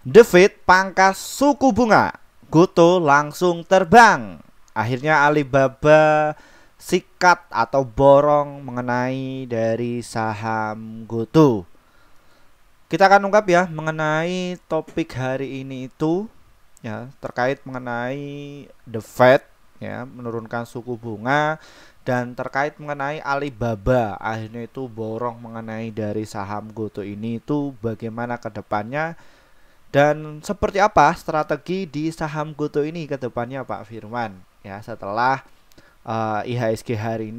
The Fed pangkas suku bunga, Gotoh langsung terbang. Akhirnya Alibaba sikat atau borong mengenai dari saham Gotoh. Kita akan ungkap ya mengenai topik hari ini itu ya terkait mengenai The Fed ya menurunkan suku bunga dan terkait mengenai Alibaba akhirnya itu borong mengenai dari saham Gotoh ini itu bagaimana ke depannya. Dan seperti apa strategi di saham Gotoh ini ke depannya Pak Firman? Ya, setelah IHSG hari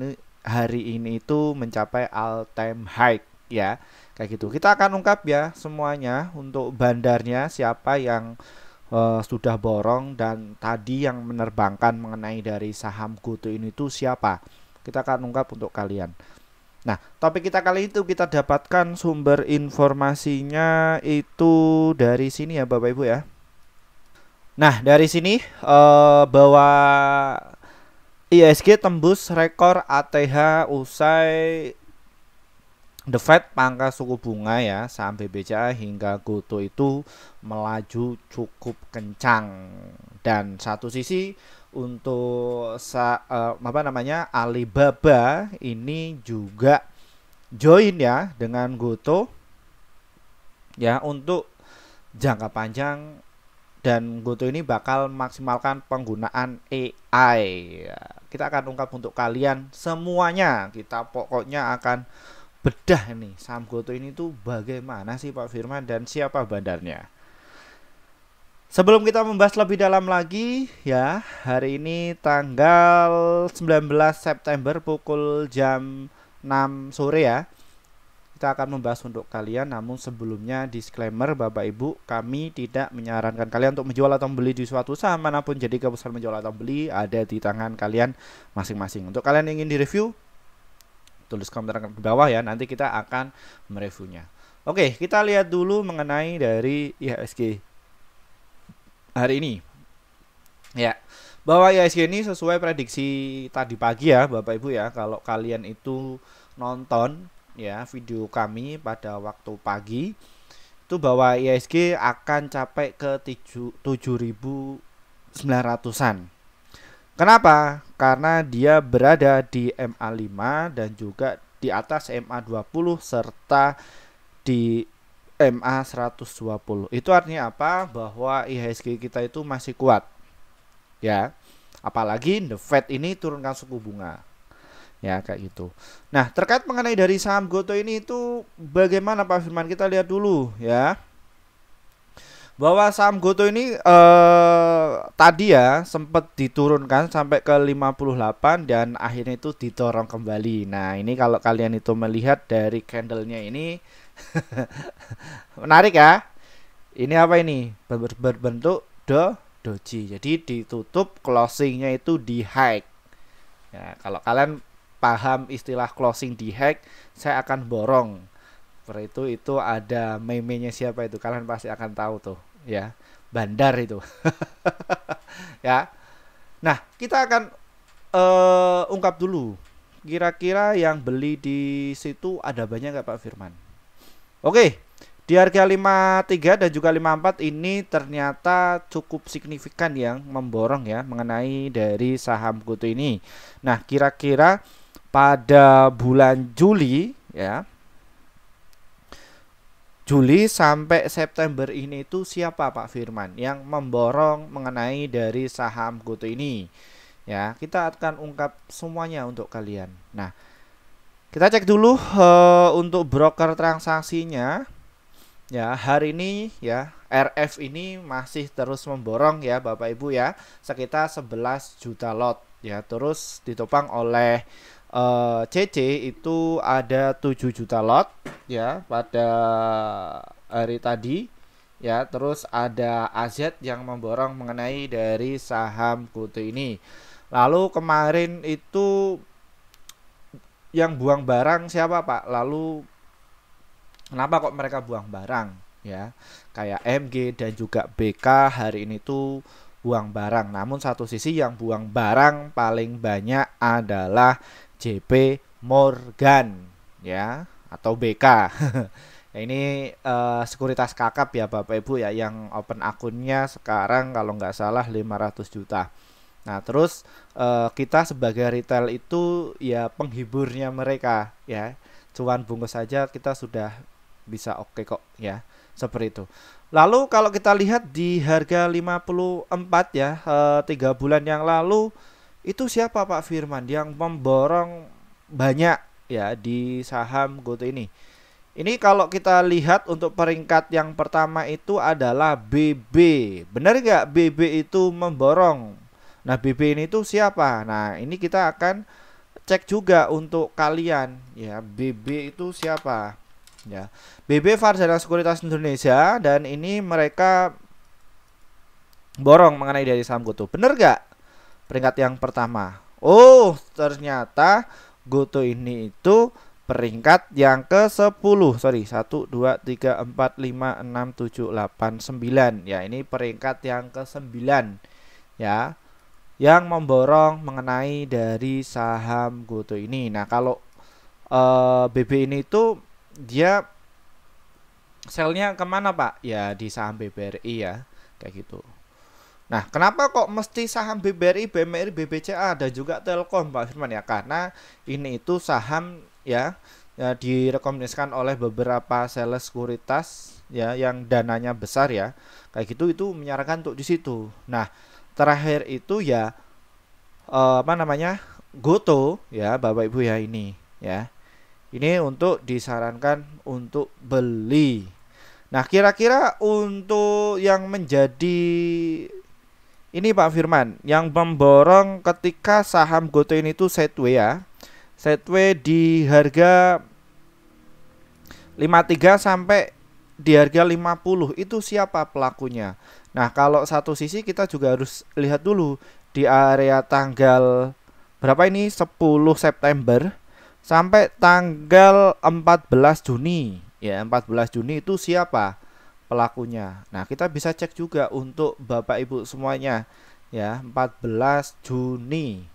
ini itu mencapai all time high ya. Kayak gitu. Kita akan ungkap ya semuanya untuk bandarnya siapa yang sudah borong dan tadi yang menerbangkan mengenai dari saham Gotoh ini itu siapa. Kita akan ungkap untuk kalian. Nah, topik kita kali itu kita dapatkan sumber informasinya itu dari sini ya Bapak Ibu ya. Nah, dari sini bahwa IHSG tembus rekor ATH usai The Fed pangkas suku bunga ya saham BBCA hingga Gotoh itu melaju cukup kencang. Dan satu sisi untuk Alibaba ini juga join ya dengan Gotoh ya untuk jangka panjang dan Gotoh ini bakal maksimalkan penggunaan AI ya. Kita akan ungkap untuk kalian semuanya. Kita pokoknya akan bedah ini saham Gotoh ini tuh bagaimana sih Pak Firman dan siapa bandarnya. Sebelum kita membahas lebih dalam lagi ya, hari ini tanggal 19 September pukul jam 6 sore ya. Kita akan membahas untuk kalian, namun sebelumnya disclaimer Bapak Ibu, kami tidak menyarankan kalian untuk menjual atau membeli di suatu saham manapun. Jadi keputusan menjual atau beli ada di tangan kalian masing-masing. Untuk kalian yang ingin direview, tulis komentar di bawah ya, nanti kita akan mereviewnya. Oke, kita lihat dulu mengenai dari IHSG hari ini ya, bahwa IHSG ini sesuai prediksi tadi pagi ya Bapak Ibu ya. Kalau kalian itu nonton ya video kami pada waktu pagi itu bahwa IHSG akan capai ke 7.900-an. Kenapa? Karena dia berada di MA5 dan juga di atas MA20 serta di MA120. Itu artinya apa? Bahwa IHSG kita itu masih kuat. Ya. Apalagi The Fed ini turunkan suku bunga. Ya, kayak gitu. Nah, terkait mengenai dari saham Gotoh ini itu bagaimana Pak Firman? Kita lihat dulu ya. Bahwa saham Gotoh ini tadi ya sempat diturunkan sampai ke 58 dan akhirnya itu didorong kembali. Nah, ini kalau kalian itu melihat dari candlenya ini menarik ya. Ini apa ini? Berbentuk doji. Jadi ditutup closingnya itu di high. Ya, kalau kalian paham istilah closing di high, saya akan borong. Seperti itu ada meme-nya siapa itu? Kalian pasti akan tahu tuh, ya. Bandar itu. Ya. Nah, kita akan ungkap dulu. Kira-kira yang beli di situ ada banyak nggak Pak Firman? Oke, di harga 53 dan juga 54 ini ternyata cukup signifikan yang memborong ya mengenai dari saham Gotoh ini. Nah, kira-kira pada bulan Juli ya, Juli sampai September ini itu siapa Pak Firman yang memborong mengenai dari saham Gotoh ini? Ya, kita akan ungkap semuanya untuk kalian. Nah, kita cek dulu untuk broker transaksinya. Ya, hari ini ya RF ini masih terus memborong ya Bapak Ibu ya, sekitar 11 juta lot ya. Terus ditopang oleh CC itu ada 7 juta lot ya pada hari tadi ya. Terus ada AZ yang memborong mengenai dari saham Gotoh ini. Lalu kemarin itu yang buang barang siapa Pak? Lalu kenapa kok mereka buang barang ya? Kayak MG dan juga BK hari ini tuh buang barang. Namun satu sisi yang buang barang paling banyak adalah JP Morgan ya atau BK Ya, ini sekuritas kakap ya Bapak Ibu ya, yang open akunnya sekarang kalau nggak salah 500 juta. Nah, terus kita sebagai retail itu ya penghiburnya mereka ya. Cuan bungkus saja kita sudah bisa oke kok ya. Seperti itu. Lalu kalau kita lihat di harga 54 ya, 3 bulan yang lalu itu siapa Pak Firman yang memborong banyak ya di saham GoTo ini? Ini kalau kita lihat untuk peringkat yang pertama itu adalah BB. Benar nggak BB itu memborong? Nah, BB ini tuh siapa? Nah, ini kita akan cek juga untuk kalian ya. BB itu siapa? Ya. BB Farjana Sekuritas Indonesia, dan ini mereka borong mengenai dari saham GoTo. Benar nggak? Peringkat yang pertama. Oh, ternyata GoTo ini itu peringkat yang ke-10. Sorry, 1 2 3 4 5 6 7 8 9. Ya, ini peringkat yang ke-9 ya, yang memborong mengenai dari saham GoTo ini. Nah, kalau BB ini itu dia selnya kemana Pak? Ya di saham BBRI ya, kayak gitu. Nah, kenapa kok mesti saham BBRI, BMRI, BBCA dan juga Telkom Pak Firman ya? Karena ini itu saham ya, direkomendasikan oleh beberapa sales sekuritas ya yang dananya besar ya. Kayak gitu, itu menyarankan untuk di situ. Nah, terakhir itu ya apa namanya? GoTo ya, Bapak Ibu ya, ini ya. Ini untuk disarankan untuk beli. Nah, kira-kira untuk yang menjadi ini Pak Firman, yang memborong ketika saham GoTo ini tuh sideways ya. Sideways di harga 53 sampai di harga 50, itu siapa pelakunya? Nah, kalau satu sisi kita juga harus lihat dulu di area tanggal berapa ini, 10 September sampai tanggal 14 Juni. Ya, 14 Juni itu siapa pelakunya? Nah, kita bisa cek juga untuk Bapak Ibu semuanya ya. 14 Juni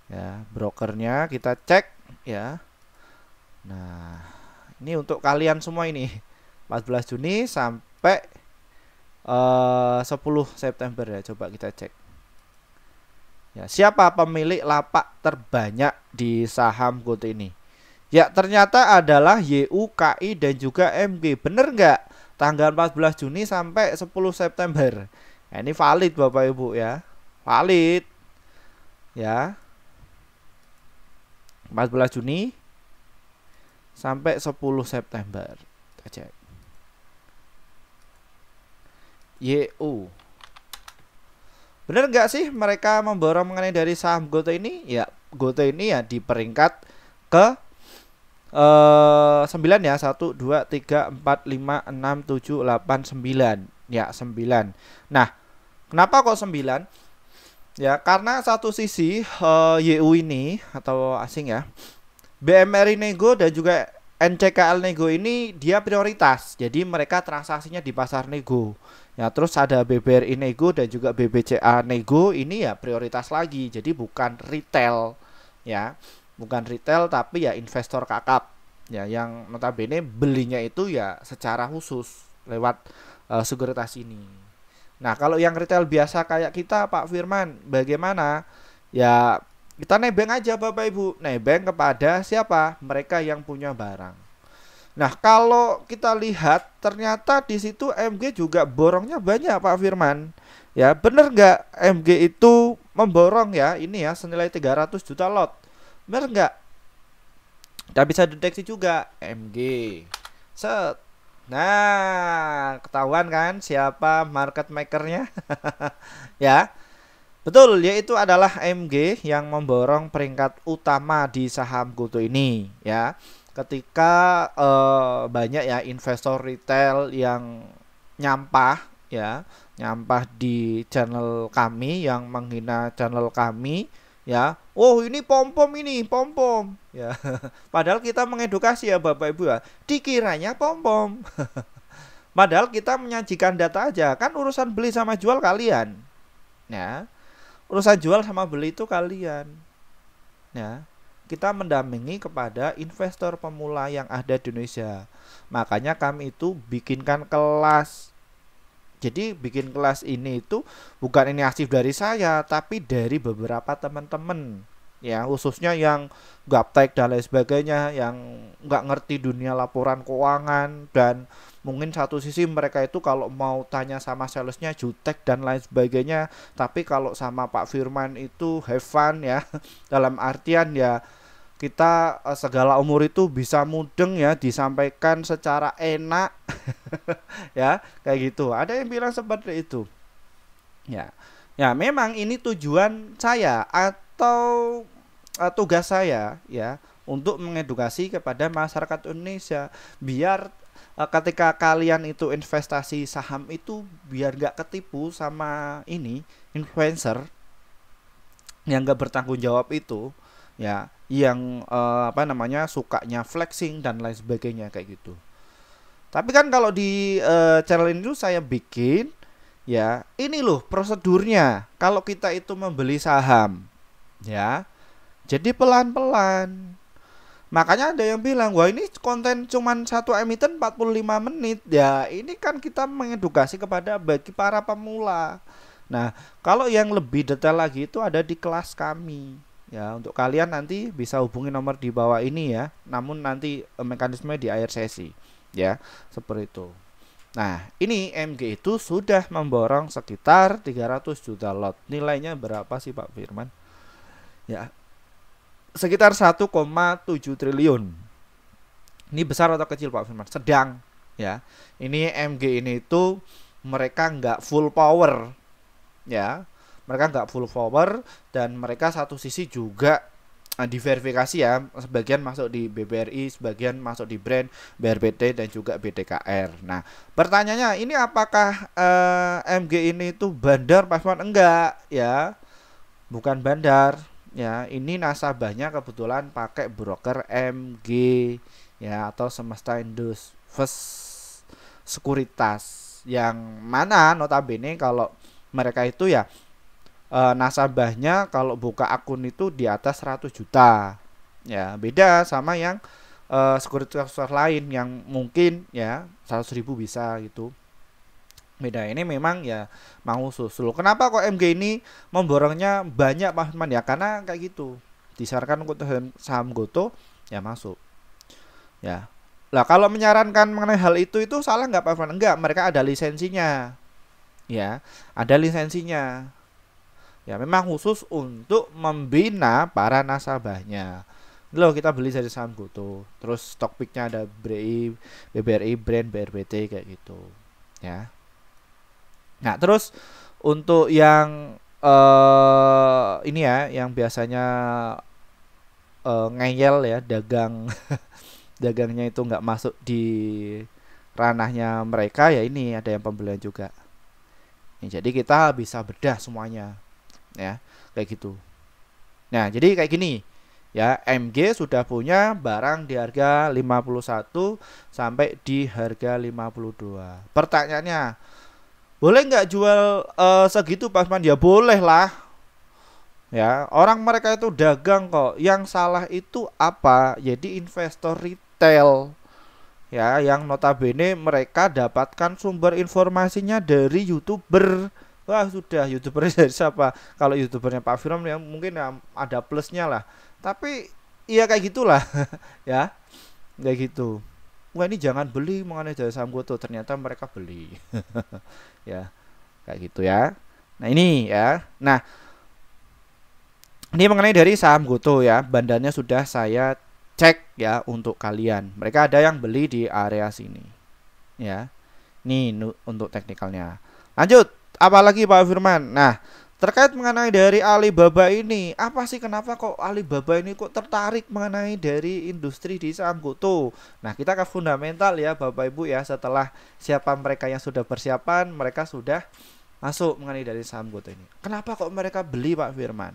ya, brokernya kita cek ya. Nah, ini untuk kalian semua ini 14 Juni sampai 10 September ya, coba kita cek ya, siapa pemilik lapak terbanyak di saham GoTo ini? Ya, ternyata adalah YUKI dan juga MG. Bener nggak? Tanggal 14 Juni sampai 10 September. Nah, ini valid Bapak Ibu ya. Valid. Ya. 14 Juni sampai 10 September. Kita cek. YU. Bener nggak sih mereka memborong mengenai dari saham GoTo ini? Ya, GoTo ini ya di peringkat ke 9 ya, 1 2 3 4 5 6 7 8 9 ya, 9. Nah, kenapa kok 9? Ya, karena satu sisi YU ini atau asing ya, BMRI Nego dan juga NCKL Nego ini dia prioritas. Jadi mereka transaksinya di pasar nego. Ya, terus ada BBRI Nego dan juga BBCA Nego ini ya prioritas lagi. Jadi bukan retail ya. Bukan retail tapi ya investor kakap ya, yang notabene belinya itu ya secara khusus lewat sekuritas ini. Nah, kalau yang retail biasa kayak kita Pak Firman, bagaimana? Ya kita nebeng aja Bapak Ibu, nebeng kepada siapa? Mereka yang punya barang. Nah, kalau kita lihat ternyata di situ MG juga borongnya banyak Pak Firman. Ya, bener nggak MG itu memborong ya, ini ya senilai 300 juta lot. Bener nggak? Kita bisa deteksi juga MG. Set. Nah, ketahuan kan siapa market makernya? Ya, betul, yaitu adalah MG yang memborong peringkat utama di saham GoTo ini ya. Ketika banyak ya investor retail yang nyampah ya, nyampah di channel kami, yang menghina channel kami ya. Oh, ini pom-pom, ini pom-pom ya. Padahal kita mengedukasi ya Bapak Ibu ya, dikiranya pom-pom. Padahal kita menyajikan data aja, kan urusan beli sama jual kalian ya. Urusan jual sama beli itu kalian ya. kita mendampingi kepada investor pemula yang ada di Indonesia. Makanya kami itu bikinkan kelas. Jadi bikin kelas ini itu bukan inisiatif dari saya, tapi dari beberapa teman-teman, ya khususnya yang gaptek dan lain sebagainya, yang nggak ngerti dunia laporan keuangan, dan mungkin satu sisi mereka itu kalau mau tanya sama salesnya jutek dan lain sebagainya, tapi kalau sama Pak Firman itu have fun ya dalam artian ya kita segala umur itu bisa mudeng ya, disampaikan secara enak ya kayak gitu. Ada yang bilang seperti itu ya. Ya memang ini tujuan saya atau tugas saya ya, untuk mengedukasi kepada masyarakat Indonesia biar ketika kalian itu investasi saham itu biar nggak ketipu sama ini influencer yang nggak bertanggung jawab itu ya, yang sukanya flexing dan lain sebagainya kayak gitu. Tapi kan kalau di channel ini tuh saya bikin ya, ini loh prosedurnya kalau kita itu membeli saham ya. Jadi pelan-pelan. Makanya ada yang bilang, wah ini konten cuman satu emiten 45 menit. Ya ini kan kita mengedukasi kepada bagi para pemula. Nah kalau yang lebih detail lagi itu ada di kelas kami. Ya untuk kalian nanti bisa hubungi nomor di bawah ini ya. Namun nanti mekanisme di akhir sesi. Ya seperti itu. Nah ini MG itu sudah memborong sekitar 300 juta lot. Nilainya berapa sih Pak Firman? Ya sekitar 1,7 triliun. Ini besar atau kecil Pak Firman? Sedang ya. Ini MG ini itu mereka nggak full power ya. Mereka nggak full power dan mereka satu sisi juga diverifikasi ya. Sebagian masuk di BBRI, sebagian masuk di brand BRPT dan juga BDKR. Nah pertanyaannya ini apakah MG ini itu bandar Pak Firman? Enggak ya, bukan bandar. Ya, ini nasabahnya kebetulan pakai broker MG ya atau Semesta Invest Sekuritas, yang mana notabene kalau mereka itu ya nasabahnya kalau buka akun itu di atas 100 juta. Ya, beda sama yang sekuritas lain yang mungkin ya 100.000 bisa gitu. Beda ini memang ya mau susul. Kenapa kok MG ini memborongnya banyak Pak Firman ya? Karena kayak gitu. Disarankan untuk saham Goto ya masuk. Ya. Lah kalau menyarankan mengenai hal itu salah nggak Pak Firman? Enggak, mereka ada lisensinya. Ya, ada lisensinya. Ya, memang khusus untuk membina para nasabahnya. Loh kita beli dari saham Goto. Terus stock picknya ada BRI, brand BRPT kayak gitu. Ya. Nah terus untuk yang ini ya, yang biasanya ngeyel ya, dagang dagangnya itu nggak masuk di ranahnya mereka ya, ini ada yang pembelian juga. Jadi kita bisa bedah semuanya ya kayak gitu. Nah jadi kayak gini ya, MG sudah punya barang di harga 51 sampai di harga 52. Pertanyaannya, boleh nggak jual segitu Pak Firman? Ya boleh lah. Ya, orang mereka itu dagang kok. Yang salah itu apa? Jadi investor retail. Ya, yang notabene mereka dapatkan sumber informasinya dari YouTuber. Wah, sudah YouTubernya dari siapa? Kalau YouTubernya Pak Firman ya mungkin ya ada plusnya lah. Tapi iya kayak gitulah. Ya, kayak gitu. Wah ini jangan beli mengenai dari saham Goto, ternyata mereka beli. Ya kayak gitu ya. Nah ini ya, nah ini mengenai dari saham Goto ya, bandarnya sudah saya cek ya untuk kalian. Mereka ada yang beli di area sini ya. Ini untuk teknikalnya. Lanjut, apalagi Pak Firman? Nah terkait mengenai dari Alibaba ini, apa sih kenapa kok Alibaba ini kok tertarik mengenai dari industri di saham Goto? Nah kita ke fundamental ya Bapak Ibu ya. Setelah siapa mereka yang sudah persiapan, mereka sudah masuk mengenai dari saham Goto ini. Kenapa kok mereka beli Pak Firman?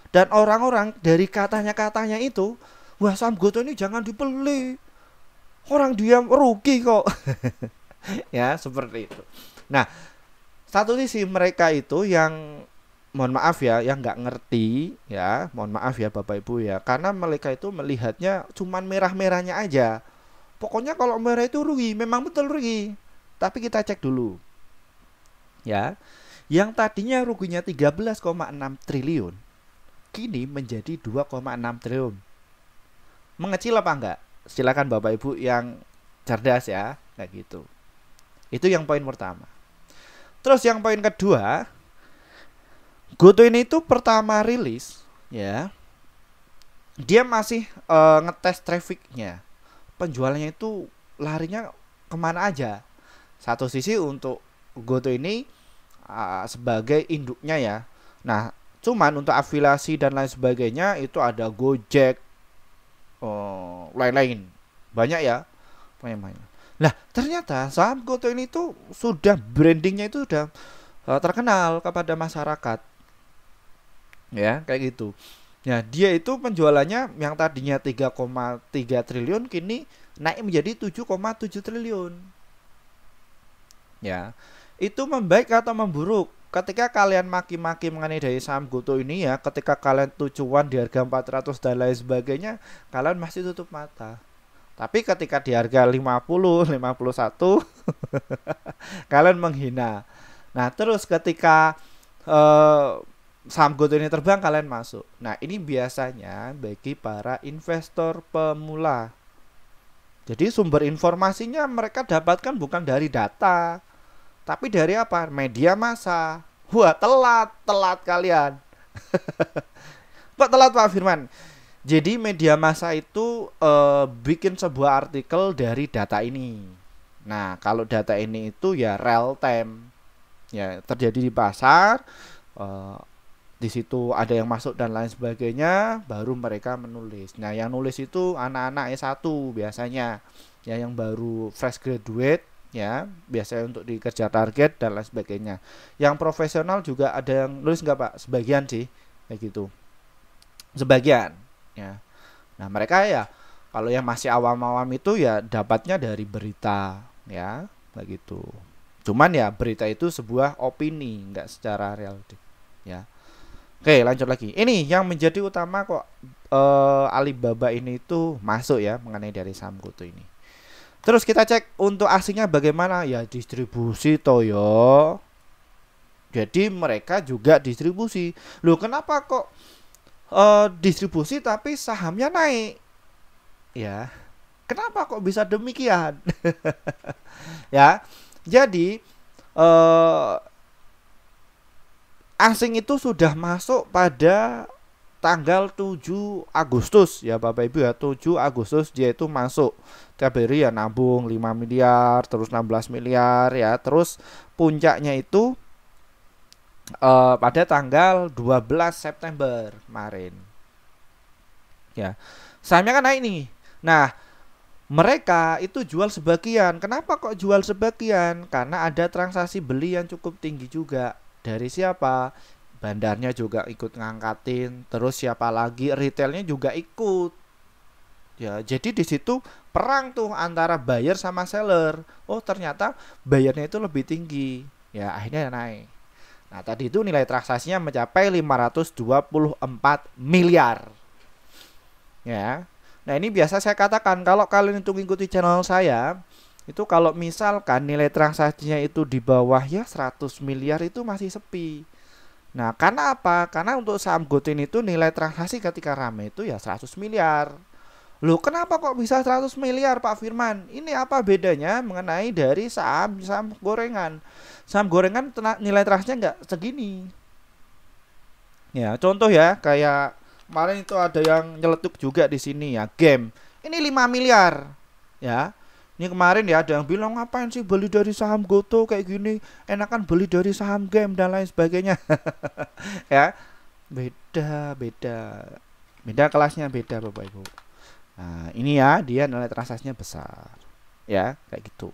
Dan orang-orang dari katanya itu, wah saham Goto ini jangan dibeli, orang dia rugi kok. Ya seperti itu. Nah satu sisi mereka itu yang mohon maaf ya yang nggak ngerti ya, mohon maaf ya Bapak Ibu ya, karena mereka itu melihatnya cuman merah-merahnya aja. Pokoknya kalau merah itu rugi, memang betul rugi. Tapi kita cek dulu ya. Yang tadinya ruginya 13,6 triliun kini menjadi 2,6 triliun. Mengecil apa enggak? Silakan Bapak Ibu yang cerdas ya, kayak gitu. Itu yang poin pertama. Terus yang poin kedua, GoTo ini tuh pertama rilis ya, dia masih ngetes trafficnya. Penjualannya itu larinya kemana aja. Satu sisi untuk GoTo ini sebagai induknya ya. Nah, cuman untuk afiliasi dan lain sebagainya itu ada Gojek, lain-lain. Banyak ya. Nah, ternyata saham GoTo ini tuh sudah brandingnya itu sudah terkenal kepada masyarakat. Ya, kayak gitu. Nah, dia itu penjualannya yang tadinya 3,3 triliun kini naik menjadi 7,7 triliun. Ya. Itu membaik atau memburuk? Ketika kalian maki-maki mengenai dari saham GoTo ini ya, ketika kalian tujuan di harga 400 dan lain sebagainya, kalian masih tutup mata. Tapi ketika di harga 50, 51 kalian menghina. Nah, terus ketika saham GoTo ini terbang, kalian masuk. Nah, ini biasanya bagi para investor pemula. Jadi sumber informasinya mereka dapatkan bukan dari data, tapi dari apa? Media massa. Wah, telat kalian. Kok telat Pak Firman? Jadi media massa itu bikin sebuah artikel dari data ini. Nah, kalau data ini itu ya real time, ya terjadi di pasar. Di situ ada yang masuk dan lain sebagainya, baru mereka menulis. Nah, yang nulis itu anak-anak S1 biasanya, ya yang baru fresh graduate. Ya, biasanya untuk dikejar target dan lain sebagainya. Yang profesional juga ada yang nulis nggak Pak? Sebagian sih, kayak gitu. Sebagian, ya. Nah, mereka ya kalau yang masih awam-awam itu ya dapatnya dari berita, ya, kayak gitu. Cuman ya berita itu sebuah opini, nggak secara real, ya. Oke, lanjut lagi. Ini yang menjadi utama kok Alibaba ini itu masuk ya mengenai dari saham GoTo ini. Terus kita cek untuk aslinya bagaimana ya, distribusi toyo. Jadi mereka juga distribusi. Loh, kenapa kok distribusi tapi sahamnya naik? Ya, kenapa kok bisa demikian? Ya, jadi asing itu sudah masuk pada tanggal 7 Agustus ya Bapak Ibu ya. 7 Agustus dia itu masuk. Tiap hari ya nabung 5 miliar, terus 16 miliar ya. Terus puncaknya itu pada tanggal 12 September kemarin. Ya. Sahamnya kan naik nih. Nah, mereka itu jual sebagian. Kenapa kok jual sebagian? Karena ada transaksi beli yang cukup tinggi juga. Dari siapa? Bandarnya juga ikut ngangkatin, terus siapa lagi, retailnya juga ikut. Ya, jadi di situ perang tuh antara buyer sama seller. Oh, ternyata bayarnya itu lebih tinggi. Ya, akhirnya naik. Nah, tadi itu nilai transaksinya mencapai 524 miliar. Ya. Nah, ini biasa saya katakan kalau kalian itu mengikuti channel saya, itu kalau misalkan nilai transaksinya itu di bawah ya 100 miliar itu masih sepi. Nah, karena apa? Karena untuk saham GoTo itu nilai transaksi ketika ramai itu ya 100 miliar. Loh, kenapa kok bisa 100 miliar Pak Firman? Ini apa bedanya mengenai dari saham gorengan? Saham gorengan nilai transaksinya nggak segini. Ya, contoh ya, kayak kemarin itu ada yang nyeletuk juga di sini ya, game. Ini 5 miliar. Ya. Ini kemarin ya ada yang bilang ngapain sih beli dari saham GoTo kayak gini, enakan beli dari saham game dan lain sebagainya. Ya, beda kelasnya, beda Bapak Ibu. Nah, ini ya dia nilai transaksinya besar, ya kayak gitu.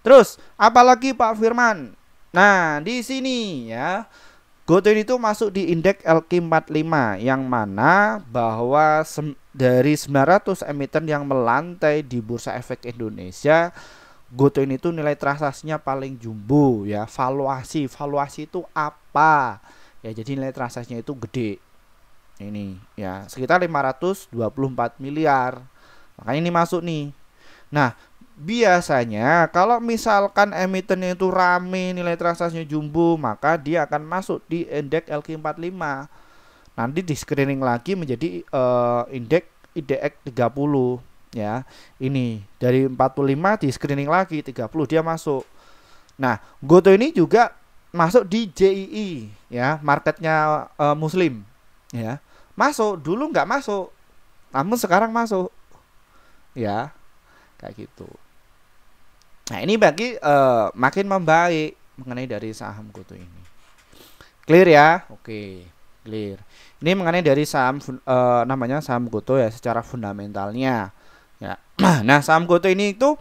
Terus apalagi Pak Firman? Nah, di sini ya GoTo itu masuk di indeks LQ45 yang mana bahwa dari 900 emiten yang melantai di Bursa Efek Indonesia, GoTo itu nilai transaksinya paling jumbo ya. Valuasi itu apa? Ya, jadi nilai transaksinya itu gede. Ini ya, sekitar 524 miliar. Makanya ini masuk nih. Nah, biasanya kalau misalkan emitennya itu rame, nilai transaksinya jumbo, maka dia akan masuk di indeks LQ45. Nanti di screening lagi menjadi indeks IDX 30 ya. Ini dari 45 di screening lagi 30 dia masuk. Nah, Goto ini juga masuk di JII ya, marketnya Muslim ya. Masuk, dulu nggak masuk, namun sekarang masuk ya, kayak gitu. Nah, ini bagi makin membaik mengenai dari saham Goto ini. Clear ya? Oke, clear. Ini mengenai dari saham namanya saham Goto ya, secara fundamentalnya ya. Nah, saham Goto ini itu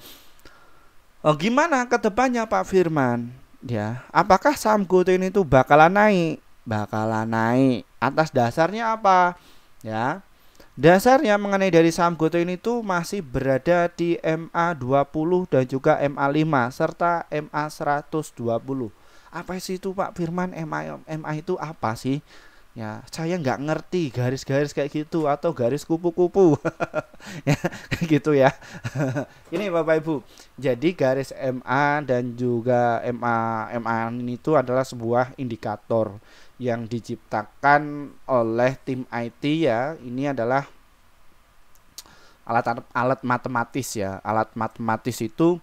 gimana ke depannya Pak Firman? Ya, apakah saham Goto ini tuh bakalan naik? Bakalan naik. Atas dasarnya apa? Ya. Dasarnya mengenai dari saham Goto ini tuh masih berada di MA20 dan juga MA5 serta MA120. Apa sih itu Pak Firman? MA itu apa sih? Ya, saya nggak ngerti garis-garis kayak gitu atau garis kupu-kupu. Ya, gitu ya. Ini Bapak Ibu. Jadi garis MA dan juga MA ini itu adalah sebuah indikator yang diciptakan oleh tim IT ya. Ini adalah alat matematis ya. Alat matematis itu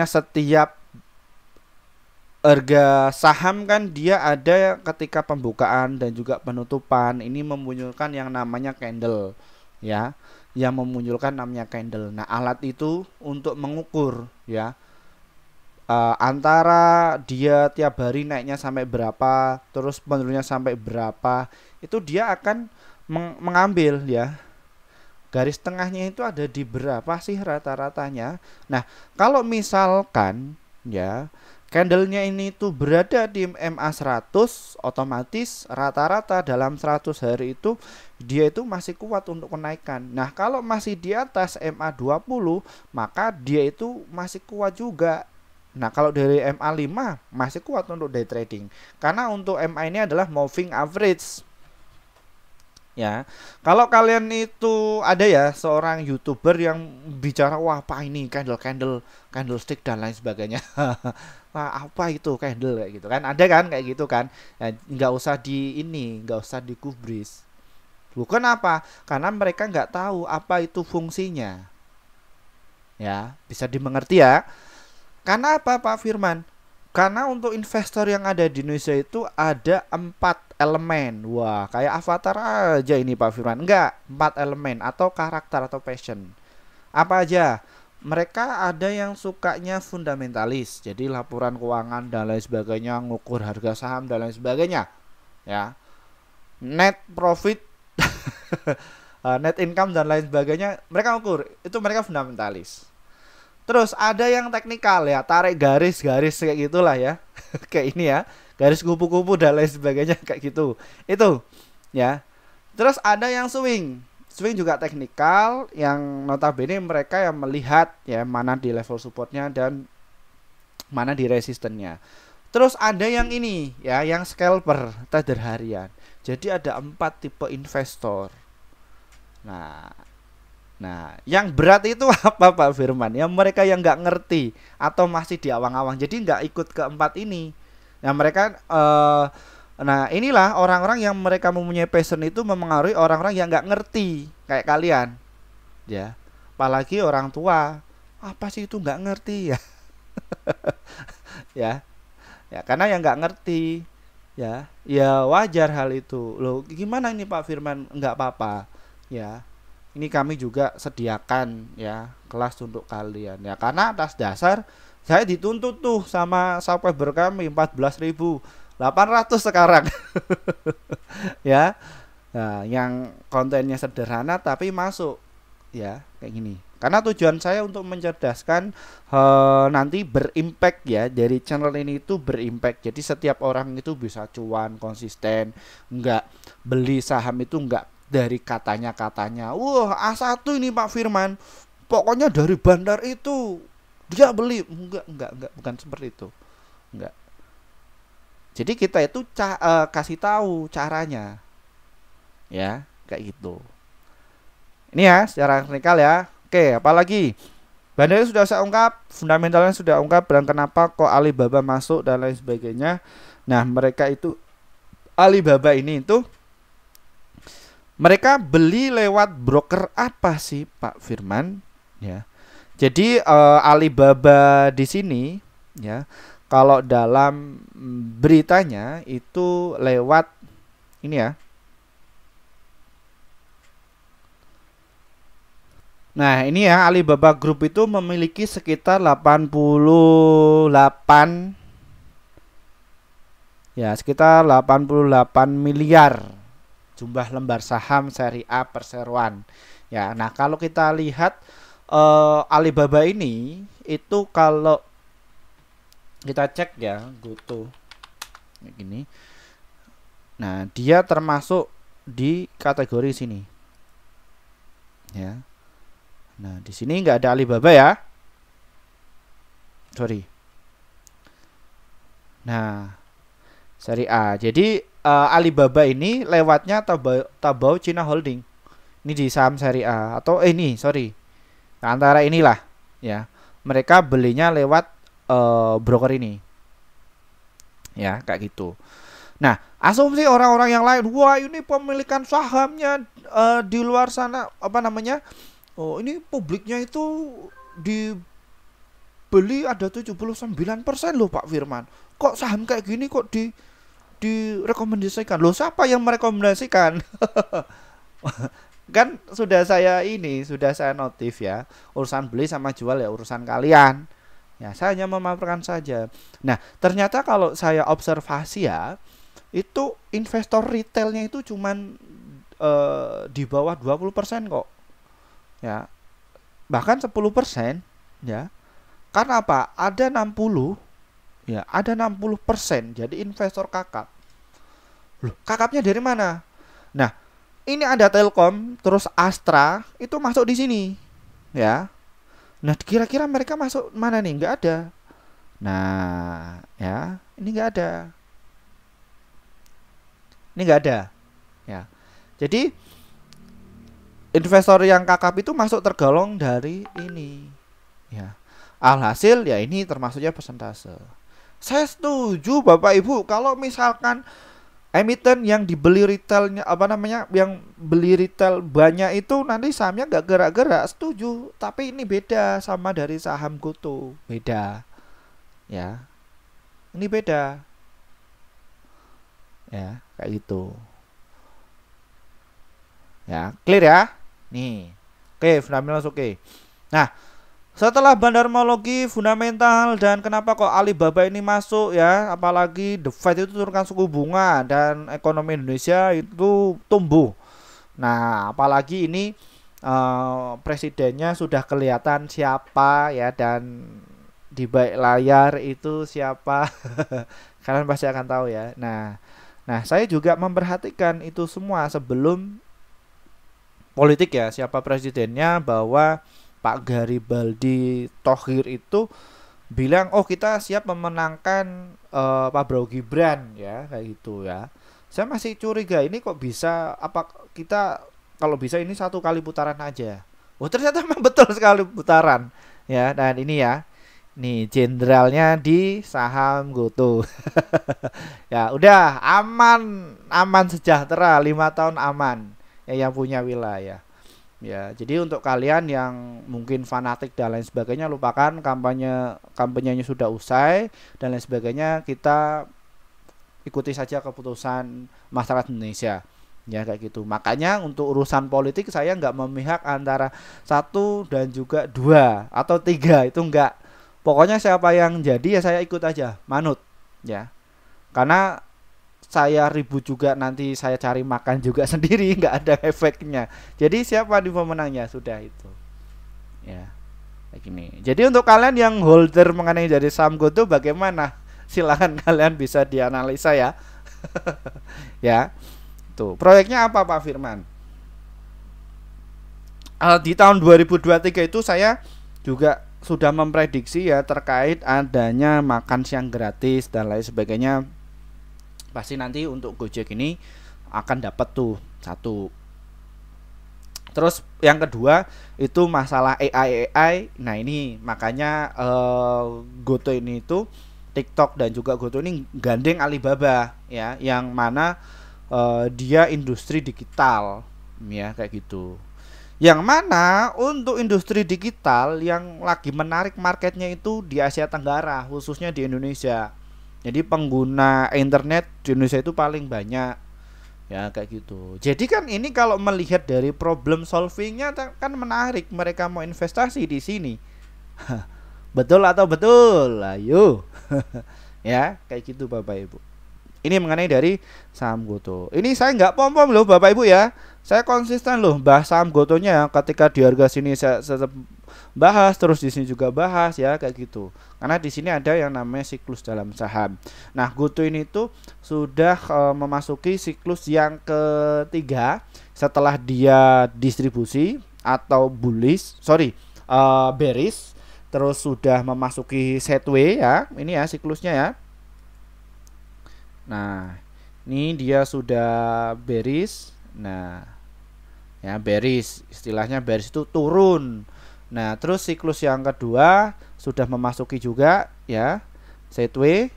setiap harga saham kan dia ada ketika pembukaan dan juga penutupan, ini memunculkan yang namanya candle ya, yang memunculkan namanya candle. Nah, alat itu untuk mengukur ya antara dia tiap hari naiknya sampai berapa, terus penurunnya sampai berapa, itu dia akan mengambil ya garis tengahnya itu ada di berapa sih rata-ratanya. Nah, kalau misalkan ya candlenya ini tuh berada di MA100, otomatis rata-rata dalam 100 hari itu dia itu masih kuat untuk kenaikan. Nah, kalau masih di atas MA20, maka dia itu masih kuat juga. Nah, kalau dari MA5 masih kuat untuk day trading. Karena untuk MA ini adalah moving average. Ya, kalau kalian itu ada ya seorang YouTuber yang bicara wah apa ini candlestick dan lain sebagainya. Wah, apa itu candle kayak gitu kan? Ada kan kayak gitu kan? Ya, nggak usah digubris. Bukan apa? Karena mereka nggak tahu apa itu fungsinya. Ya, bisa dimengerti ya. Karena apa Pak Firman? Karena untuk investor yang ada di Indonesia itu ada 4 elemen. Wah, kayak avatar aja ini Pak Firman. Enggak, 4 elemen atau karakter atau passion. Apa aja? Mereka ada yang sukanya fundamentalis, jadi laporan keuangan dan lain sebagainya, ngukur harga saham dan lain sebagainya. Ya. Net profit, net income dan lain sebagainya, mereka ukur. Itu mereka fundamentalis. Terus ada yang teknikal ya, tarik garis-garis kayak gitulah ya. Kayak ini ya, garis kupu-kupu dan lain sebagainya kayak gitu. Itu ya. Terus ada yang swing. Swing juga teknikal yang notabene mereka yang melihat ya mana di level supportnya dan mana di resistennya. Terus ada yang ini ya, yang scalper, trader harian. Jadi ada 4 tipe investor. Nah, yang berat itu apa Pak Firman? Yang mereka yang nggak ngerti atau masih di awang-awang, jadi nggak ikut ke 4 ini. Nah, mereka nah inilah orang-orang yang mereka mempunyai passion itu memengaruhi orang-orang yang nggak ngerti kayak kalian, ya. Apalagi orang tua, apa sih itu nggak ngerti ya, ya, ya karena yang nggak ngerti, ya wajar hal itu. Loh, gimana ini Pak Firman? Nggak apa-apa, ya. Ini kami juga sediakan ya kelas untuk kalian ya, karena atas dasar saya dituntut tuh sama subscriber kami 14.800 sekarang. Ya. Nah, yang kontennya sederhana tapi masuk ya kayak gini. Karena tujuan saya untuk mencerdaskan nanti berimpact ya, dari channel ini itu berimpact. Jadi setiap orang itu bisa cuan konsisten, enggak beli saham itu enggak dari katanya-katanya. Wah, A1 ini Pak Firman, pokoknya dari bandar itu dia beli. Enggak, bukan seperti itu. Enggak. Jadi kita itu kasih tahu caranya, ya kayak gitu. Ini ya secara teknikal ya. Oke, apalagi bandanya sudah saya ungkap, fundamentalnya sudah ungkap, dan kenapa kok Alibaba masuk dan lain sebagainya. Nah, mereka itu Alibaba ini itu mereka beli lewat broker apa sih, Pak Firman? Ya. Jadi Alibaba di sini ya, kalau dalam beritanya itu lewat ini ya. Nah, ini ya, Alibaba Group itu memiliki sekitar 88 ya, sekitar 88 miliar jumlah lembar saham seri A perseroan. Ya, nah kalau kita lihat Alibaba ini itu kalau kita cek ya, GoTo kayak gini. Nah, dia termasuk di kategori sini. Ya. Nah, di sini nggak ada Alibaba ya. Sorry. Nah, seri A. Jadi Alibaba ini lewatnya Taobao China Holding. Ini di saham seri A atau ini sorry, antara inilah ya. Mereka belinya lewat broker ini. Ya, kayak gitu. Nah, asumsi orang-orang yang lain, wah ini pemilikan sahamnya di luar sana apa namanya? Oh, ini publiknya itu dibeli ada 79% loh Pak Firman. Kok saham kayak gini kok direkomendasikan? Loh, siapa yang merekomendasikan? Kan sudah saya notif ya. Urusan beli sama jual ya urusan kalian. Ya, saya hanya memaparkan saja. Nah, ternyata kalau saya observasi ya, itu investor retailnya itu cuman di bawah 20% kok. Ya. Bahkan 10% ya. Karena apa? Ada 60 ya, ada 60% jadi investor kakap. Loh, kakapnya dari mana? Nah, ini ada Telkom, terus Astra itu masuk di sini, ya. Nah, kira-kira mereka masuk mana nih? Nggak ada. Nah, ya, ini nggak ada. Ini nggak ada, ya. Jadi investor yang kakap itu masuk tergolong dari ini, ya. Alhasil ya ini termasuknya persentase. Saya setuju Bapak Ibu kalau misalkan emiten yang dibeli retailnya apa namanya, yang beli retail banyak itu nanti sahamnya nggak gerak-gerak, setuju. Tapi ini beda sama dari saham GoTo, beda ya, ini beda ya, kayak gitu ya, clear ya nih. Oke, fundamental oke. Nah, setelah bandarmologi fundamental dan kenapa kok Alibaba ini masuk ya, apalagi The Fed itu turunkan suku bunga dan ekonomi Indonesia itu tumbuh. Nah, apalagi ini presidennya sudah kelihatan siapa ya, dan di balik layar itu siapa. Kalian pasti akan tahu ya. Nah, saya juga memperhatikan itu semua sebelum politik ya, siapa presidennya, bahwa Pak Garibaldi Thohir itu bilang, oh kita siap memenangkan Pak Prabowo Gibran ya, kayak gitu ya. Saya masih curiga ini kok bisa, apa kita kalau bisa ini 1 kali putaran aja. Oh ternyata memang betul sekali putaran ya. Dan ini ya, nih jenderalnya di saham GoTo. Ya udah aman sejahtera, 5 tahun aman ya, yang punya wilayah. Ya, jadi untuk kalian yang mungkin fanatik dan lain sebagainya, lupakan kampanyenya sudah usai dan lain sebagainya. Kita ikuti saja keputusan masyarakat Indonesia. Ya kayak gitu. Makanya untuk urusan politik saya nggak memihak antara 1 dan juga 2 atau 3, itu nggak. Pokoknya siapa yang jadi ya saya ikut aja, manut ya. Karena saya ribut juga, nanti saya cari makan juga sendiri, nggak ada efeknya. Jadi siapa di pemenangnya sudah itu ya, kayak gini. Jadi untuk kalian yang holder mengenai dari saham GoTo bagaimana, silahkan kalian bisa dianalisa ya. Ya tuh, proyeknya apa Pak Firman? Di tahun 2023 itu saya juga sudah memprediksi ya terkait adanya makan siang gratis dan lain sebagainya pasti nanti untuk Gojek ini akan dapat tuh satu. Terus yang kedua itu masalah AI. Nah ini makanya Goto ini itu TikTok dan juga Goto ini gandeng Alibaba ya, yang mana dia industri digital ya kayak gitu. Yang mana untuk industri digital yang lagi menarik marketnya itu di Asia Tenggara, khususnya di Indonesia. Jadi pengguna internet di Indonesia itu paling banyak ya kayak gitu. Jadi kan ini kalau melihat dari problem solvingnya kan menarik, mereka mau investasi di sini. Betul atau betul? Ayo. Ya kayak gitu Bapak Ibu. Ini mengenai dari saham Goto. Ini saya nggak pom-pom loh Bapak Ibu ya. Saya konsisten loh bahas saham Gotonya ya. Ketika di harga sini saya bahas, terus di sini juga bahas ya kayak gitu. Karena di sini ada yang namanya siklus dalam saham. Nah, Goto ini tuh sudah memasuki siklus yang ketiga setelah dia distribusi atau bearish, terus sudah memasuki sideways ya. Ini ya siklusnya ya. Nah, ini dia sudah bearish. Nah, ya bearish, istilahnya bearish itu turun. Nah, terus siklus yang kedua sudah memasuki juga ya sideways.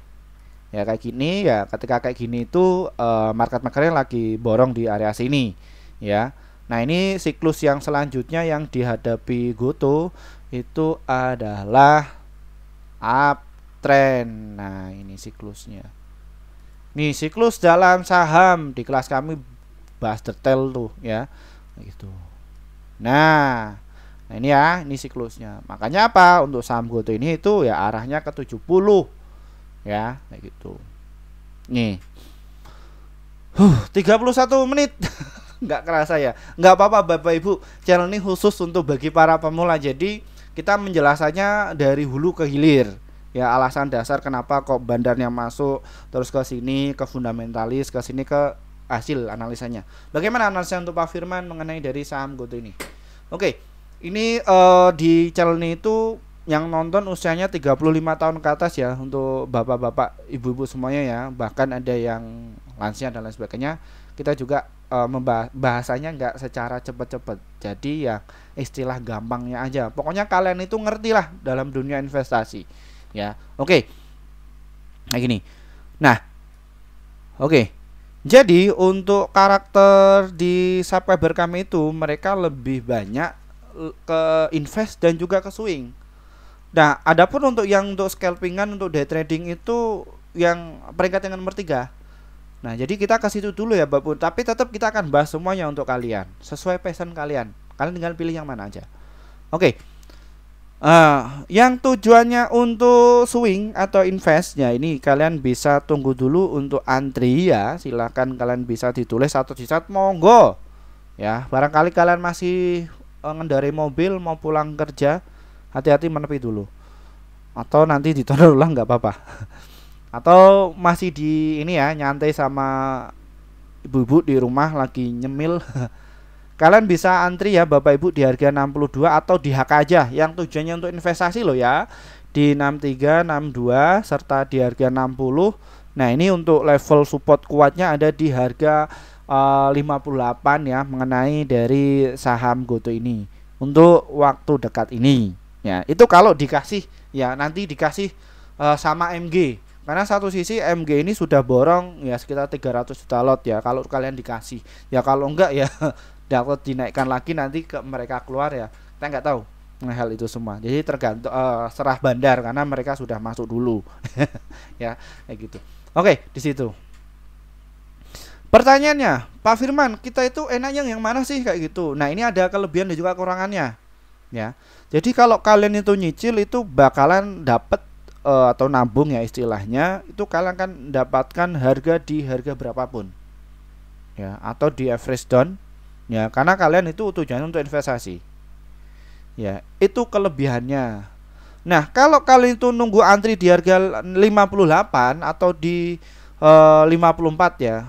Ya kayak gini ya, ketika kayak gini itu market-marketnya lagi borong di area sini ya. Nah, ini siklus yang selanjutnya yang dihadapi Goto itu adalah uptrend. Nah, ini siklusnya. Nih siklus dalam saham di kelas kami bahas detail tuh ya gitu. Nah ini ya, ini siklusnya. Makanya apa? Untuk saham Goto ini itu ya arahnya ke 70 ya kayak gitu. Nih 31 menit. Nggak kerasa ya. Nggak apa-apa Bapak Ibu, channel ini khusus untuk bagi para pemula. Jadi kita menjelasannya dari hulu ke hilir. Ya alasan dasar kenapa kok bandarnya masuk, terus ke sini ke fundamentalis, ke sini ke hasil analisanya. Bagaimana analisa untuk Pak Firman mengenai dari saham Goto ini? Oke, ini di channel ini itu yang nonton usianya 35 tahun ke atas ya, untuk bapak-bapak, ibu-ibu semuanya ya, bahkan ada yang lansia dan lain sebagainya. Kita juga bahasanya nggak secara cepet-cepet, jadi ya istilah gampangnya aja. Pokoknya kalian itu ngerti lah dalam dunia investasi ya. Oke, nah gini. Nah oke, jadi untuk karakter di subscriber kami itu mereka lebih banyak ke invest dan juga ke swing. Nah adapun untuk yang untuk scalpingan, untuk day trading itu yang peringkat yang nomor 3. Nah jadi kita ke situ dulu ya Bapak, tapi tetap kita akan bahas semuanya untuk kalian sesuai passion kalian. Kalian tinggal pilih yang mana aja. Oke. Yang tujuannya untuk swing atau investnya ini kalian bisa tunggu dulu untuk antri ya. Silahkan kalian bisa ditulis atau di chat, monggo ya. Barangkali kalian masih ngendarai mobil mau pulang kerja, hati-hati menepi dulu, atau nanti ditonton ulang nggak apa-apa. Atau masih di ini ya, nyantai sama ibu-ibu di rumah lagi nyemil. Kalian bisa antri ya Bapak Ibu di harga 62 atau di HK aja yang tujuannya untuk investasi loh ya, di 63, 62 serta di harga 60. Nah ini untuk level support kuatnya ada di harga 58 ya, mengenai dari saham Goto ini untuk waktu dekat ini ya. Itu kalau dikasih ya, nanti dikasih sama MG, karena satu sisi MG ini sudah borong ya sekitar 300 juta lot ya kalau kalian dikasih ya. Kalau enggak ya dapat dinaikkan lagi nanti ke mereka keluar ya, kita nggak tahu hal itu semua. Jadi tergantung serah bandar karena mereka sudah masuk dulu. Ya kayak gitu. Oke, di situ pertanyaannya, Pak Firman, kita itu enaknya yang mana sih kayak gitu. Nah ini ada kelebihan dan juga kekurangannya ya. Jadi kalau kalian itu nyicil itu bakalan dapat atau nabung ya istilahnya, itu kalian kan dapatkan harga di harga berapapun ya, atau di average down ya, karena kalian itu tujuannya untuk investasi ya. Itu kelebihannya. Nah kalau kalian itu nunggu antri di harga 58 atau di 54 ya,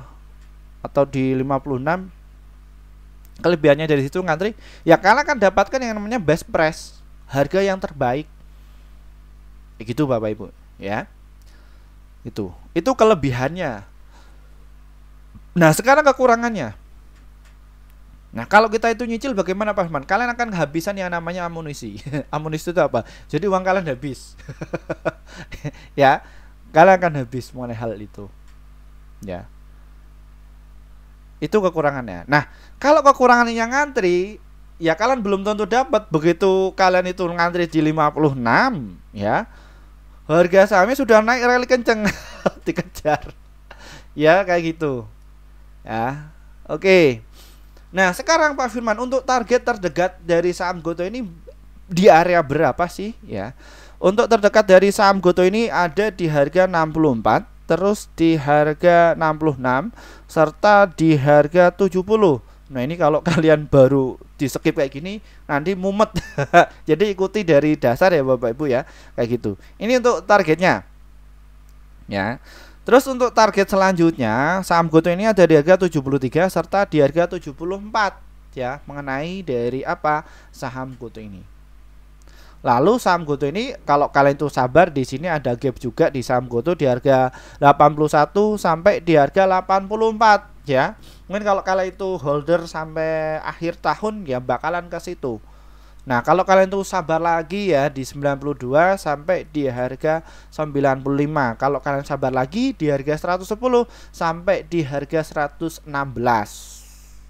atau di 56, kelebihannya dari situ ngantri ya, kalian kan dapatkan yang namanya best price, harga yang terbaik gitu Bapak Ibu ya. Itu kelebihannya. Nah, sekarang kekurangannya. Nah, kalau kita itu nyicil bagaimana Pak Firman? Kalian akan kehabisan yang namanya amunisi. Amunisi itu apa? Jadi uang kalian habis. Ya, kalian akan habis mengenai hal itu. Ya. Itu kekurangannya. Nah, kalau kekurangannya yang ngantri, ya kalian belum tentu dapat. Begitu kalian itu ngantri di 56, ya. Harga sahamnya sudah naik rally kenceng. Dikejar. Ya, kayak gitu. Ya. Oke. Nah, sekarang Pak Firman, untuk target terdekat dari saham Goto ini di area berapa sih ya? Untuk terdekat dari saham Goto ini ada di harga 64, terus di harga 66, serta di harga 70. Nah, ini kalau kalian baru di skip kayak gini nanti mumet. Jadi ikuti dari dasar ya Bapak Ibu ya, kayak gitu. Ini untuk targetnya. Ya. Terus untuk target selanjutnya, saham Goto ini ada di harga 73 serta di harga 74 ya, mengenai dari apa? Saham Goto ini. Lalu saham Goto ini kalau kalian itu sabar, di sini ada gap juga di saham Goto di harga 81 sampai di harga 84 ya. Mungkin kalau kalian itu holder sampai akhir tahun ya bakalan ke situ. Nah, kalau kalian tuh sabar lagi ya di 92 sampai di harga 95. Kalau kalian sabar lagi di harga 110 sampai di harga 116.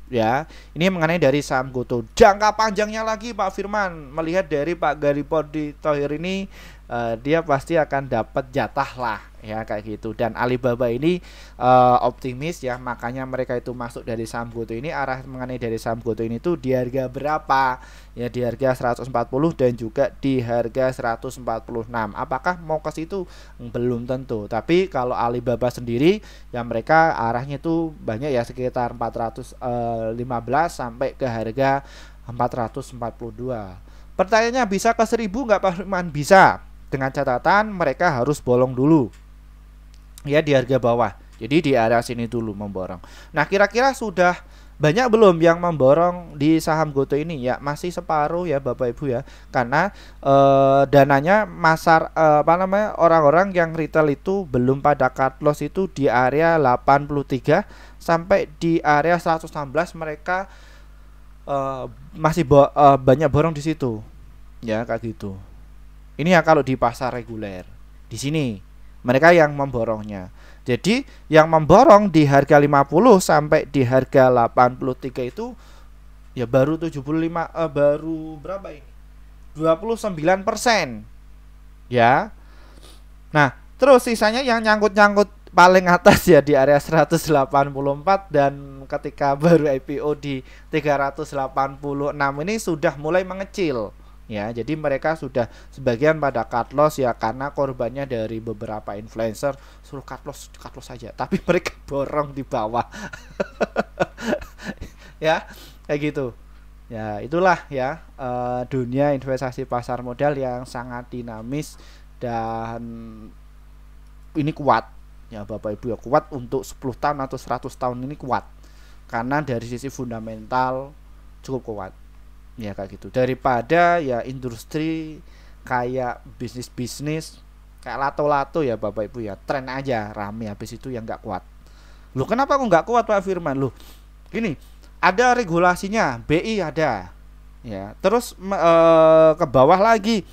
Ya, ini mengenai dari saham Goto. Jangka panjangnya lagi Pak Firman, melihat dari Pak Garipodi Thohir ini, dia pasti akan dapat jatah lah ya, kayak gitu. Dan Alibaba ini optimis ya, makanya mereka itu masuk dari saham Goto ini. Arah mengenai dari saham Goto ini tuh di harga berapa ya, di harga 140 dan juga di harga 146. Apakah mau ke situ? Belum tentu. Tapi kalau Alibaba sendiri ya mereka arahnya tuh banyak ya, sekitar 415 sampai ke harga 442. Pertanyaannya, bisa ke 1000 nggak Pak Firman? Bisa, dengan catatan mereka harus bolong dulu ya di harga bawah. Jadi di area sini dulu memborong. Nah, kira-kira sudah banyak belum yang memborong di saham Goto ini? Ya masih separuh ya Bapak Ibu ya, karena dananya orang-orang yang retail itu belum pada cut loss itu di area 83 sampai di area 116. Mereka masih banyak borong di situ ya, kayak gitu. Ini ya kalau di pasar reguler. Di sini mereka yang memborongnya. Jadi yang memborong di harga 50 sampai di harga 83 itu ya baru 75, baru berapa ini? 29%. Ya. Nah, terus sisanya yang nyangkut-nyangkut paling atas ya di area 184, dan ketika baru IPO di 386 ini sudah mulai mengecil. Ya, jadi mereka sudah sebagian pada cut loss ya, karena korbannya dari beberapa influencer suruh cut loss saja, tapi mereka borong di bawah. Ya, kayak gitu. Ya, itulah ya dunia investasi pasar modal yang sangat dinamis dan ini kuat. Ya Bapak Ibu ya, kuat untuk 10 tahun atau 100 tahun ini kuat. Karena dari sisi fundamental cukup kuat. Ya kayak gitu, daripada ya industri kayak bisnis kayak lato-lato ya Bapak Ibu ya, tren aja rame, habis itu yang nggak kuat. Loh, kenapa kok nggak kuat Pak Firman? Loh, gini, ada regulasinya, BI ada ya, terus ke bawah lagi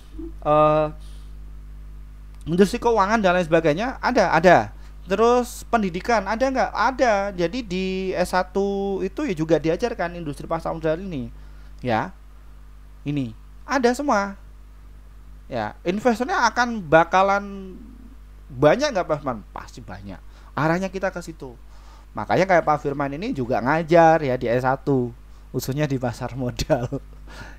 industri keuangan dan lain sebagainya ada. Terus pendidikan ada nggak? Ada. Jadi di S1 itu ya juga diajarkan industri pasar modal ini. Ya, ini ada semua. Ya, investornya akan bakalan banyak nggak Pak Firman? Pasti banyak. Arahnya kita ke situ. Makanya kayak Pak Firman ini juga ngajar ya di S1, khususnya di pasar modal.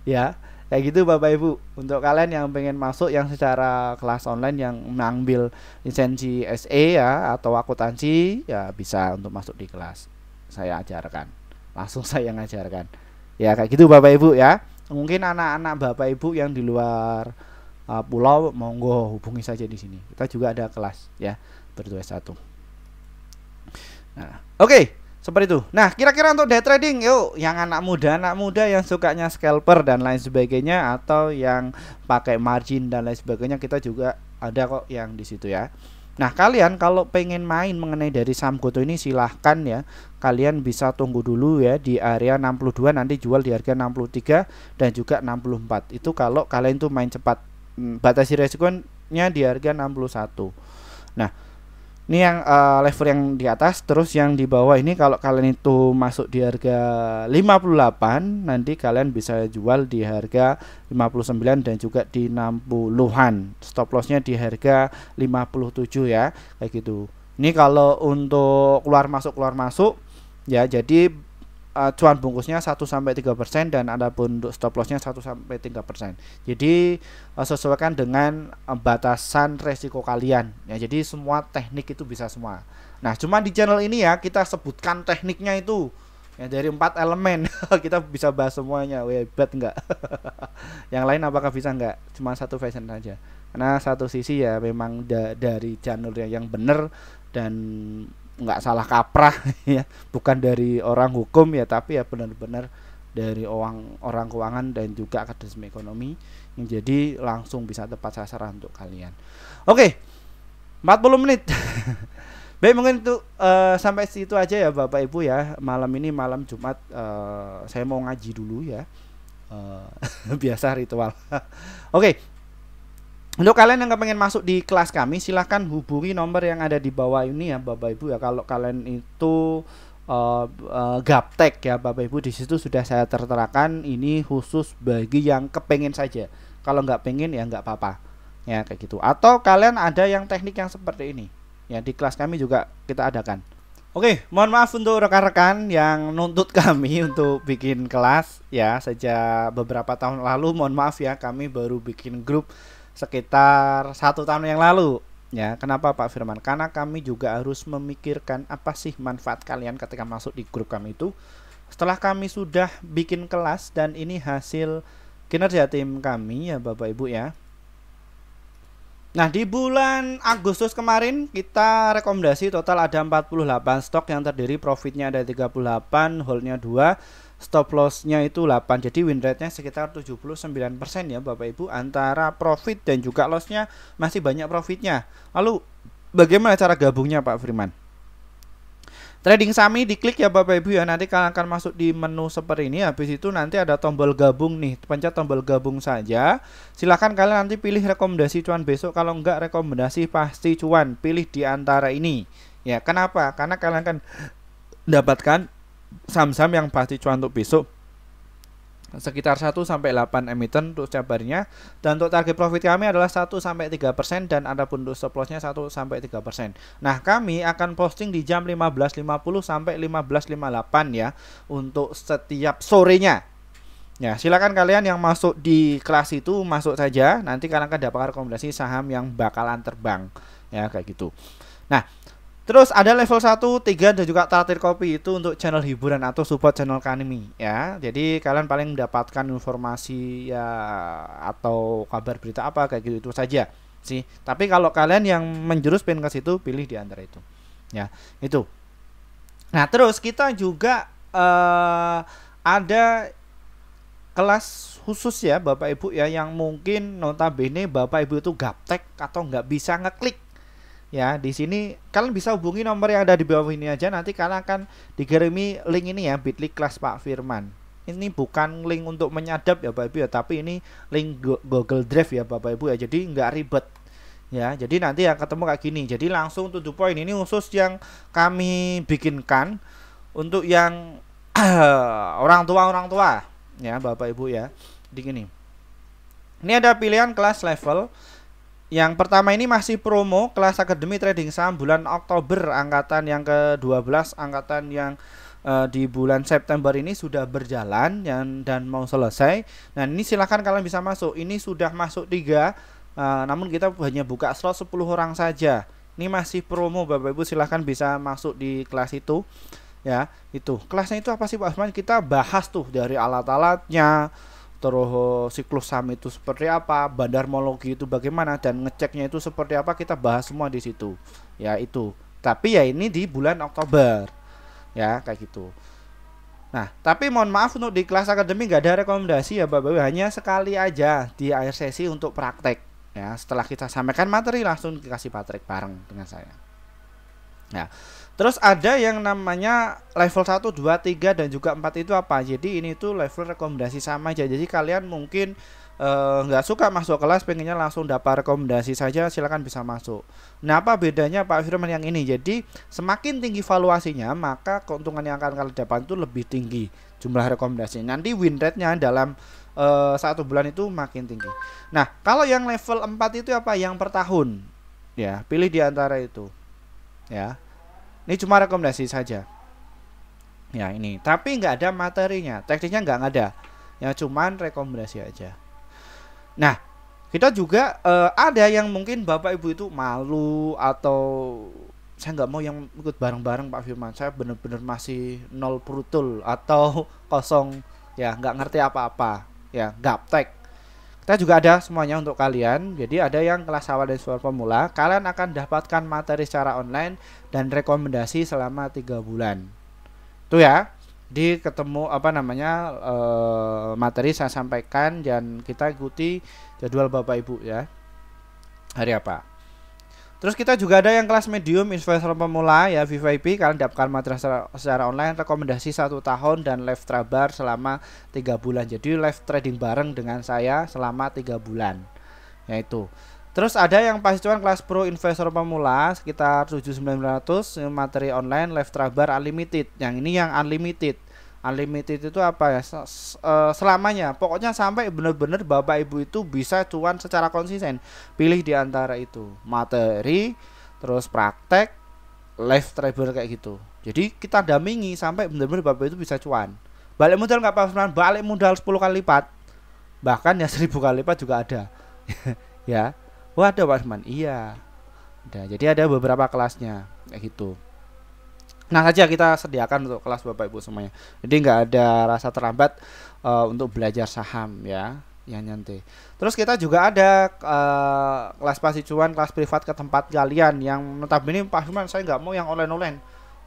Ya, kayak gitu Bapak Ibu. Untuk kalian yang pengen masuk yang secara kelas online yang mengambil lisensi SE ya atau akuntansi, ya bisa untuk masuk di kelas saya ajarkan. Langsung saya ngajarkan. Ya kayak gitu Bapak Ibu ya. Mungkin anak-anak Bapak Ibu yang di luar pulau, monggo hubungi saja di sini. Kita juga ada kelas ya berdua satu. Nah, oke, seperti itu. Nah, kira-kira untuk day trading, yuk yang anak muda yang sukanya scalper dan lain sebagainya, atau yang pakai margin dan lain sebagainya, kita juga ada kok yang di situ ya. Nah, kalian kalau pengen main mengenai dari saham GoTo ini silahkan ya. Kalian bisa tunggu dulu ya di area 62, nanti jual di harga 63 dan juga 64. Itu kalau kalian tuh main cepat. Batasi resikonya di harga 61. Nah, ini yang level yang di atas. Terus yang di bawah ini kalau kalian itu masuk di harga 58, nanti kalian bisa jual di harga 59 dan juga di 60-an. Stop lossnya di harga 57 ya, kayak gitu. Ini kalau untuk keluar masuk ya. Jadi cuan bungkusnya 1-3% dan adapun untuk stop lossnya 1-3%. Jadi sesuaikan dengan batasan resiko kalian ya. Jadi semua teknik itu bisa semua. Nah, cuma di channel ini ya kita sebutkan tekniknya itu ya, dari 4 elemen. Kita bisa bahas semuanya. Hebat enggak? Yang lain apakah bisa enggak? Cuma satu version saja. Karena satu sisi ya memang dari channel yang benar dan nggak salah kaprah ya, bukan dari orang hukum ya, tapi ya benar-benar dari orang keuangan dan juga akademi ekonomi yang jadi langsung bisa tepat sasaran untuk kalian. Oke, 40 menit. Baik, mungkin itu sampai situ aja ya Bapak Ibu ya. Malam ini malam Jumat saya mau ngaji dulu ya. Biasa ritual. Oke. Untuk kalian yang pengen masuk di kelas kami, silahkan hubungi nomor yang ada di bawah ini ya Bapak Ibu ya. Kalau kalian itu gaptek ya Bapak Ibu, di situ sudah saya terterakan ini khusus bagi yang kepengen saja. Kalau nggak pengen ya nggak apa-apa ya, kayak gitu. Atau kalian ada yang teknik yang seperti ini ya, di kelas kami juga kita adakan. Oke, mohon maaf untuk rekan-rekan yang nuntut kami untuk bikin kelas ya sejak beberapa tahun lalu. Mohon maaf ya, kami baru bikin grup sekitar 1 tahun yang lalu ya. Kenapa Pak Firman? Karena kami juga harus memikirkan apa sih manfaat kalian ketika masuk di grup kami itu. Setelah kami sudah bikin kelas dan ini hasil kinerja tim kami ya Bapak Ibu ya. Nah, di bulan Agustus kemarin kita rekomendasi total ada 48 stok yang terdiri profitnya ada 38, holdnya 2, stop lossnya itu 8. Jadi win rate-nya sekitar 79% ya Bapak Ibu. Antara profit dan juga lossnya masih banyak profitnya. Lalu bagaimana cara gabungnya Pak Firman? Trading Sami diklik ya Bapak Ibu ya. Nanti kalian akan masuk di menu seperti ini. Habis itu nanti ada tombol gabung nih. Pencet tombol gabung saja. Silahkan kalian nanti pilih rekomendasi cuan besok. Kalau enggak rekomendasi pasti cuan, pilih di antara ini. Ya, kenapa? Karena kalian akan dapatkan saham-saham yang pasti cuan untuk besok sekitar 1-8 emiten untuk setiap harinya. Dan untuk target profit kami adalah 1-3% dan adapun untuk stop lossnya 1-3%. Nah, kami akan posting di jam 15.50 sampai 15.58 ya untuk setiap sorenya. Ya, silakan kalian yang masuk di kelas itu masuk saja. Nanti kalian akan dapat rekomendasi saham yang bakalan terbang ya, kayak gitu. Nah, terus ada level 1, 3 dan juga traktir kopi itu untuk channel hiburan atau support channel kami ya. Jadi kalian paling mendapatkan informasi ya atau kabar berita apa kayak gitu itu saja sih. Tapi kalau kalian yang menjurus pengen ke situ, pilih di antara itu. Ya, itu. Nah, terus kita juga ada kelas khusus ya Bapak Ibu ya, yang mungkin notabene Bapak Ibu itu gaptek atau nggak bisa ngeklik. Ya, di sini kalian bisa hubungi nomor yang ada di bawah ini aja. Nanti kalian akan dikirimi link ini ya, bit.ly kelas Pak Firman. Ini bukan link untuk menyadap ya Bapak Ibu ya, tapi ini link Google Drive ya Bapak Ibu ya. Jadi nggak ribet ya. Jadi nanti ya ketemu kayak gini. Jadi langsung to the point. Ini khusus yang kami bikinkan untuk yang orang tua ya Bapak Ibu ya. Di gini. Ini ada pilihan kelas level. Yang pertama ini masih promo kelas Akademi Trading Saham bulan Oktober, angkatan yang ke-12, angkatan yang di bulan September ini sudah berjalan dan mau selesai. Nah, ini silahkan kalian bisa masuk. Ini sudah masuk 3, namun kita hanya buka slot 10 orang saja. Ini masih promo Bapak Ibu, silahkan bisa masuk di kelas itu. Ya, itu. Kelasnya itu apa sih Pak Usman? Kita bahas tuh dari alat-alatnya, terus siklus saham itu seperti apa, bandarmologi itu bagaimana, dan ngeceknya itu seperti apa, kita bahas semua di situ. Ya, itu. Tapi ya ini di bulan Oktober. Ya, kayak gitu. Nah, tapi mohon maaf untuk di kelas akademi nggak ada rekomendasi ya Bapak Ibu, hanya sekali aja di akhir sesi untuk praktek. Ya, setelah kita sampaikan materi langsung dikasih praktek bareng dengan saya. Nah, terus ada yang namanya level 1, 2, 3 dan juga 4 itu apa? Jadi ini tuh level rekomendasi sama aja. Jadi kalian mungkin nggak suka masuk kelas, pengennya langsung dapat rekomendasi saja, silakan bisa masuk. Nah, apa bedanya Pak Firman yang ini? Jadi semakin tinggi valuasinya, maka keuntungan yang akan kalian dapat itu lebih tinggi jumlah rekomendasi. Nanti win rate-nya dalam 1 bulan itu makin tinggi. Nah, kalau yang level 4 itu apa? Yang per tahun. Ya, pilih di antara itu. Ya. Ini cuma rekomendasi saja. Ya, ini. Tapi nggak ada materinya. Teknisnya nggak ada. Yang cuman rekomendasi aja. Nah, kita juga ada yang mungkin Bapak Ibu itu malu atau saya nggak mau yang ikut bareng-bareng Pak Firman. Saya benar-benar masih nol brutul atau kosong, ya nggak ngerti apa-apa, ya gaptek. Kita juga ada semuanya untuk kalian. Jadi ada yang kelas awal dan super pemula. Kalian akan dapatkan materi secara online dan rekomendasi selama 3 bulan. Itu ya. Di ketemu materi saya sampaikan dan kita ikuti jadwal Bapak Ibu ya. Hari apa? Terus kita juga ada yang kelas medium investor pemula ya, VVIP. Kalian dapatkan materi secara online, rekomendasi 1 tahun dan live trabar selama 3 bulan. Jadi live trading bareng dengan saya selama 3 bulan. Yaitu. Terus ada yang pasti cuan kelas pro investor pemula sekitar 7.900 materi online live trabar unlimited. Yang ini yang unlimited. Unlimited itu apa ya? Selamanya. Pokoknya sampai benar-benar Bapak Ibu itu bisa cuan secara konsisten. Pilih di antara itu. Materi, terus praktek, live trabar kayak gitu. Jadi kita dampingi sampai benar-benar Bapak itu bisa cuan. Balik modal nggak Pak? Balik modal 10 kali lipat. Bahkan ya 1000 kali lipat juga ada. Ya. Wah, ada Pak Firman. Iya. Jadi ada beberapa kelasnya kayak gitu. Nah, saja kita sediakan untuk kelas Bapak Ibu semuanya. Jadi nggak ada rasa terlambat untuk belajar saham ya, yang nyantai. Terus kita juga ada kelas pasti cuan, kelas privat ke tempat kalian yang notabene Pak Firman saya nggak mau yang online.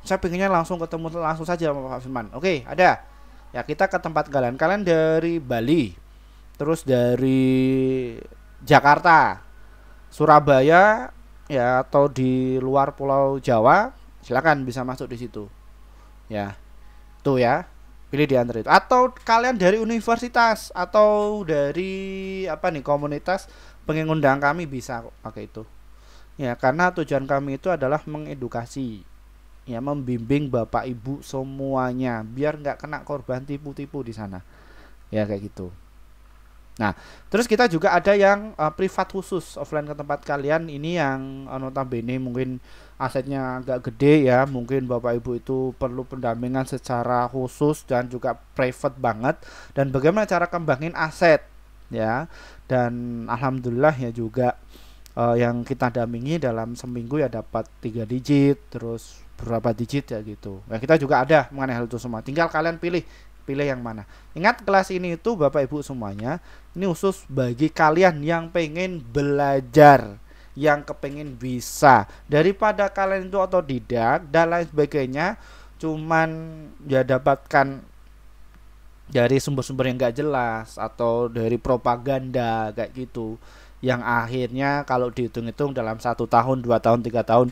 Saya pengennya langsung ketemu langsung saja sama Pak Firman. Oke, ada. Ya, kita ke tempat kalian. Kalian dari Bali, terus dari Jakarta, Surabaya ya, atau di luar Pulau Jawa, silakan bisa masuk di situ. Ya. Tuh ya. Pilih di antara itu. Atau kalian dari universitas atau dari komunitas pengen ngundang kami bisa pakai itu. Ya, karena tujuan kami itu adalah mengedukasi. Ya, membimbing Bapak Ibu semuanya biar nggak kena korban tipu-tipu di sana. Ya, kayak gitu. Nah, terus kita juga ada yang privat khusus offline ke tempat kalian. Ini yang notabene mungkin asetnya agak gede ya, mungkin Bapak Ibu itu perlu pendampingan secara khusus dan juga private banget, dan bagaimana cara kembangin aset ya. Dan alhamdulillah ya juga yang kita dampingi dalam seminggu ya dapat 3 digit, terus berapa digit ya gitu. Nah, kita juga ada mengenai hal itu semua. Tinggal kalian pilih yang mana. Ingat, kelas ini itu Bapak Ibu semuanya ini khusus bagi kalian yang pengen belajar, yang kepengen bisa, daripada kalian itu otodidak dan lain sebagainya, cuman ya dapatkan dari sumber-sumber yang gak jelas atau dari propaganda kayak gitu, yang akhirnya kalau dihitung-hitung dalam 1 tahun, 2 tahun, 3 tahun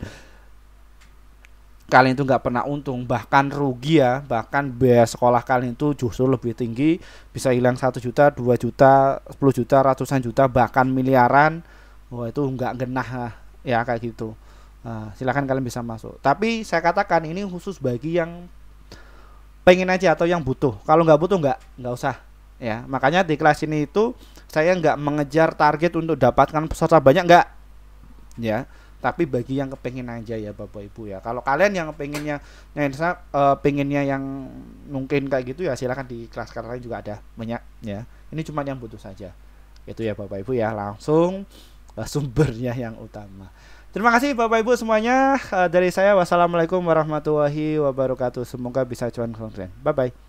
kalian itu nggak pernah untung, bahkan rugi ya, bahkan biaya sekolah kalian itu justru lebih tinggi, bisa hilang 1 juta, 2 juta, 10 juta, ratusan juta, bahkan miliaran. Wah, itu nggak genah ya kayak gitu. Nah, silakan kalian bisa masuk. Tapi saya katakan ini khusus bagi yang pengen aja atau yang butuh. Kalau nggak butuh nggak usah ya. Makanya di kelas ini itu saya nggak mengejar target untuk dapatkan peserta banyak, nggak ya. Tapi bagi yang kepengen aja ya Bapak Ibu ya. Kalau kalian yang pengennya pengennya yang mungkin kayak gitu ya, silakan di kelas lain juga ada banyak ya. Ini cuma yang butuh saja. Itu ya Bapak Ibu ya, langsung sumbernya yang utama. Terima kasih Bapak Ibu semuanya. Dari saya wassalamualaikum warahmatullahi wabarakatuh. Semoga bisa cuan konten. Bye bye.